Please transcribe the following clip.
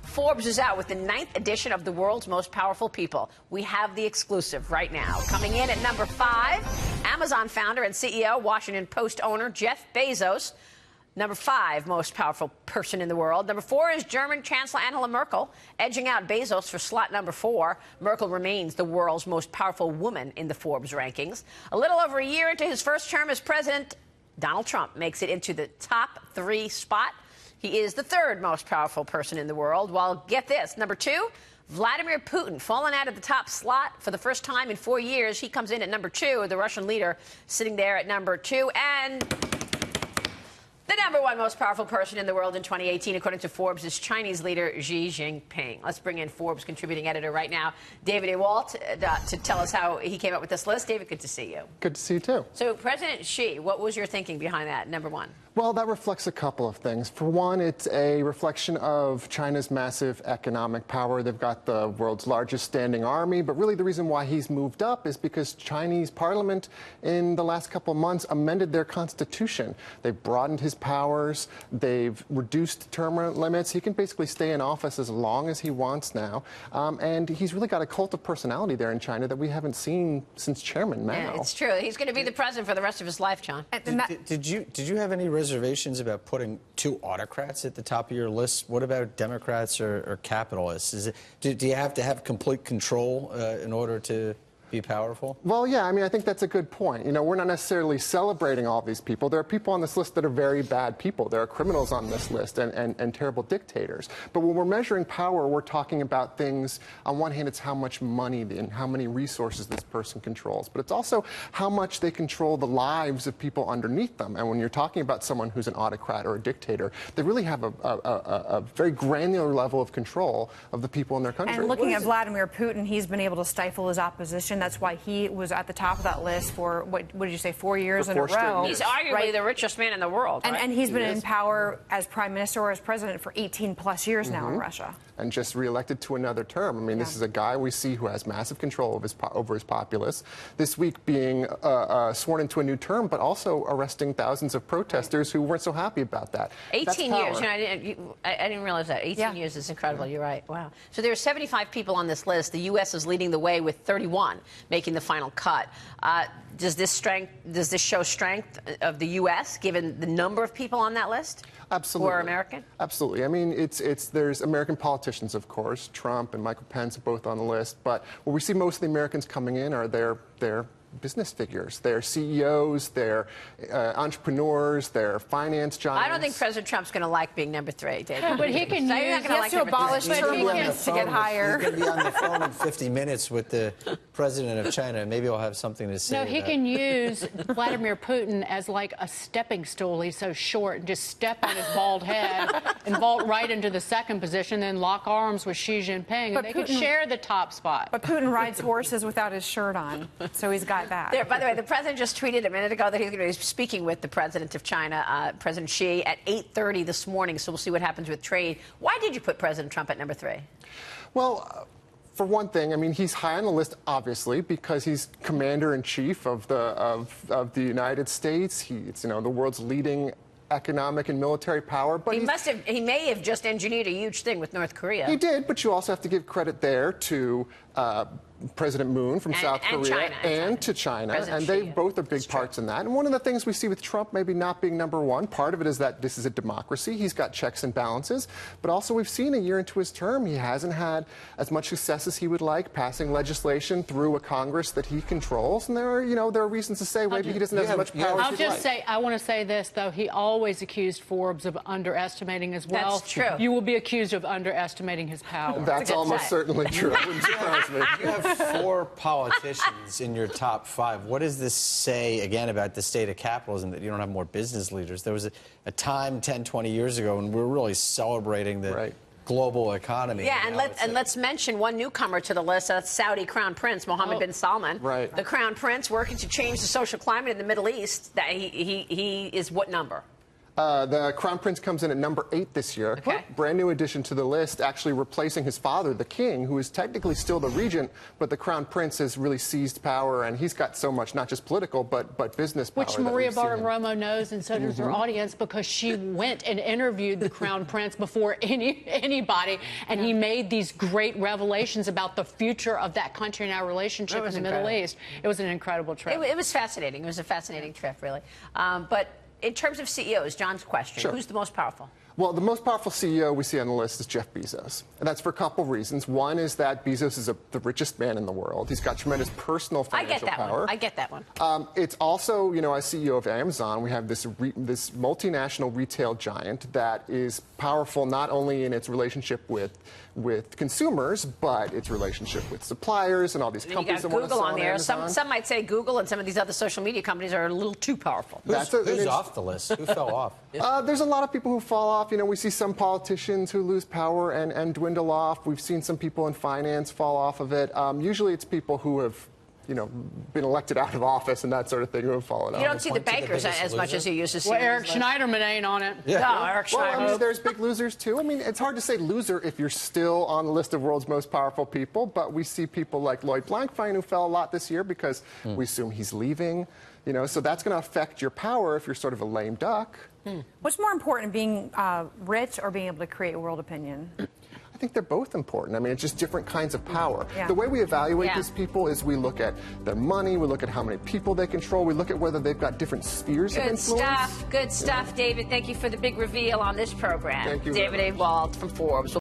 Forbes is out with the 9th edition of the world's most powerful people. We have the exclusive right now. Coming in at number 5, Amazon founder and CEO, Washington Post owner Jeff Bezos. Number 5 most powerful person in the world. Number 4 is German Chancellor Angela Merkel, edging out Bezos for slot number 4. Merkel remains the world's most powerful woman in the Forbes rankings. A little over a year into his first term as president, Donald Trump makes it into the top 3 spot. He is the 3rd most powerful person in the world, while, get this, number 2, Vladimir Putin, fallen out of the top slot for the first time in 4 years. He comes in at number 2, the Russian leader sitting there at number 2, and the number 1 most powerful person in the world in 2018, according to Forbes, is Chinese leader Xi Jinping. Let's bring in Forbes contributing editor right now, David Ewalt, to tell us how he came up with this list. David, good to see you. Good to see you, too. So, President Xi, what was your thinking behind that, number 1? Well, that reflects a couple of things. For one, it's a reflection of China's massive economic power. They've got the world's largest standing army, but really the reason why he's moved up is because Chinese parliament in the last couple of months amended their constitution. They've broadened his powers. They've reduced term limits. He can basically stay in office as long as he wants now. And he's really got a cult of personality there in China that we haven't seen since Chairman Mao. Yeah, it's true. He's going to be the president for the rest of his life, John. Did you have any reservations about putting 2 autocrats at the top of your list? What about Democrats or capitalists? Do you have to have complete control in order to be powerful? Well, yeah, I mean, I think that's a good point. You know, we're not necessarily celebrating all these people. There are people on this list that are very bad people. There are criminals on this list and terrible dictators. But when we're measuring power, we're talking about things, on one hand, it's how much money and how many resources this person controls. But it's also how much they control the lives of people underneath them. And when you're talking about someone who's an autocrat or a dictator, they really have a very granular level of control of the people in their country. And looking at Vladimir Putin, he's been able to stifle his opposition. That's why he was at the top of that list for, what did you say, 4 years in a row. He's arguably the richest man in the world. And, and he's been in power as prime minister or as president for 18+ years now in Russia. And just reelected to another term. I mean, this is a guy we see who has massive control of over his populace. This week being sworn into a new term, but also arresting thousands of protesters who weren't so happy about that. 18 years. You know, I didn't realize that. 18 years is incredible. You're right. Wow. So there are 75 people on this list. The U.S. is leading the way with 31 making the final cut. Does this show strength of the U.S. given the number of people on that list? Absolutely. Who are American? Absolutely. I mean, there's American politicians, of course. Trump and Michael Pence are both on the list. But where we see most of the Americans coming in are their business figures. They're CEOs, they're entrepreneurs, they're finance giants. I don't think President Trump's going to like being number 3, David. But he can has to abolish term limits to get higher. He's going to be on the phone in 50 minutes with the president of China. Maybe he'll have something to say. No, he can use Vladimir Putin as like a stepping stool. He's so short, and just step on his bald head and vault right into the 2nd position, then lock arms with Xi Jinping, and they could share the top spot. But Putin rides horses without his shirt on, so he's got that. There, by the way, the president just tweeted a minute ago that he's going to be speaking with the president of China, President Xi, at 8:30 this morning. So we'll see what happens with trade. Why did you put President Trump at number 3? Well, for one thing, I mean, he's high on the list, obviously, because he's commander-in-chief of the United States. He's, you know, the world's leading economic and military power. But he may have just engineered a huge thing with North Korea. He did, but you also have to give credit there to President Moon from South Korea and to China, and they both are big parts in that. And one of the things we see with Trump maybe not being number 1, part of it is that this is a democracy. He's got checks and balances, but also we've seen a year into his term, he hasn't had as much success as he would like passing legislation through a Congress that he controls. And there are reasons to say maybe he doesn't have as much power as he'd like. I want to say this, though. He always accused Forbes of underestimating as well. That's true. You will be accused of underestimating his power. That's almost certainly true. Wouldn't surprise me. You have 4 politicians in your top 5. What does this say, again, about the state of capitalism, that you don't have more business leaders? There was a time 10, 20 years ago when we were really celebrating the global economy. Yeah, and let's mention one newcomer to the list. That's Saudi Crown Prince Mohammed bin Salman. Right. The Crown Prince working to change the social climate in the Middle East. That he is what number? The Crown Prince comes in at number 8 this year. Okay. Brand new addition to the list, actually replacing his father, the king, who is technically still the regent, but the Crown Prince has really seized power, and he's got so much, not just political, but business power. Which Maria Bartiromo knows, and so does her audience, because she went and interviewed the Crown Prince before anybody, and he made these great revelations about the future of that country and our relationship in the Middle East. It was an incredible trip. It was fascinating. It was a fascinating trip, really. But in terms of CEOs, John's question, Sure. Who's the most powerful? Well, the most powerful CEO we see on the list is Jeff Bezos. And that's for a couple of reasons. One is that Bezos is the richest man in the world. He's got tremendous personal financial power. I get that one. It's also, as CEO of Amazon, we have this multinational retail giant that is powerful not only in its relationship with consumers, but its relationship with suppliers and all these companies that want to sell Google on there. Amazon. Some might say Google and some of these other social media companies are a little too powerful. Who's off the list? Who fell off? There's a lot of people who fall off. We see some politicians who lose power and dwindle off. We've seen some people in finance fall off of it. Usually it's people who have been elected out of office and that sort of thing who have fallen off. You don't see the bankers as much as you used to see. Well, Eric Schneiderman ain't on it. Yeah. No, Eric Schneiderman. Well, there's big losers, too. It's hard to say loser if you're still on the list of world's most powerful people, but we see people like Lloyd Blankfein who fell a lot this year because we assume he's leaving. So that's going to affect your power if you're sort of a lame duck. What's more important, being rich or being able to create world opinion? I think they're both important. It's just different kinds of power. Yeah. The way we evaluate these people is we look at their money, we look at how many people they control, we look at whether they've got different spheres of influence. Good stuff, David. Thank you for the big reveal on this program. Thank you David very much. Ewalt from Forbes.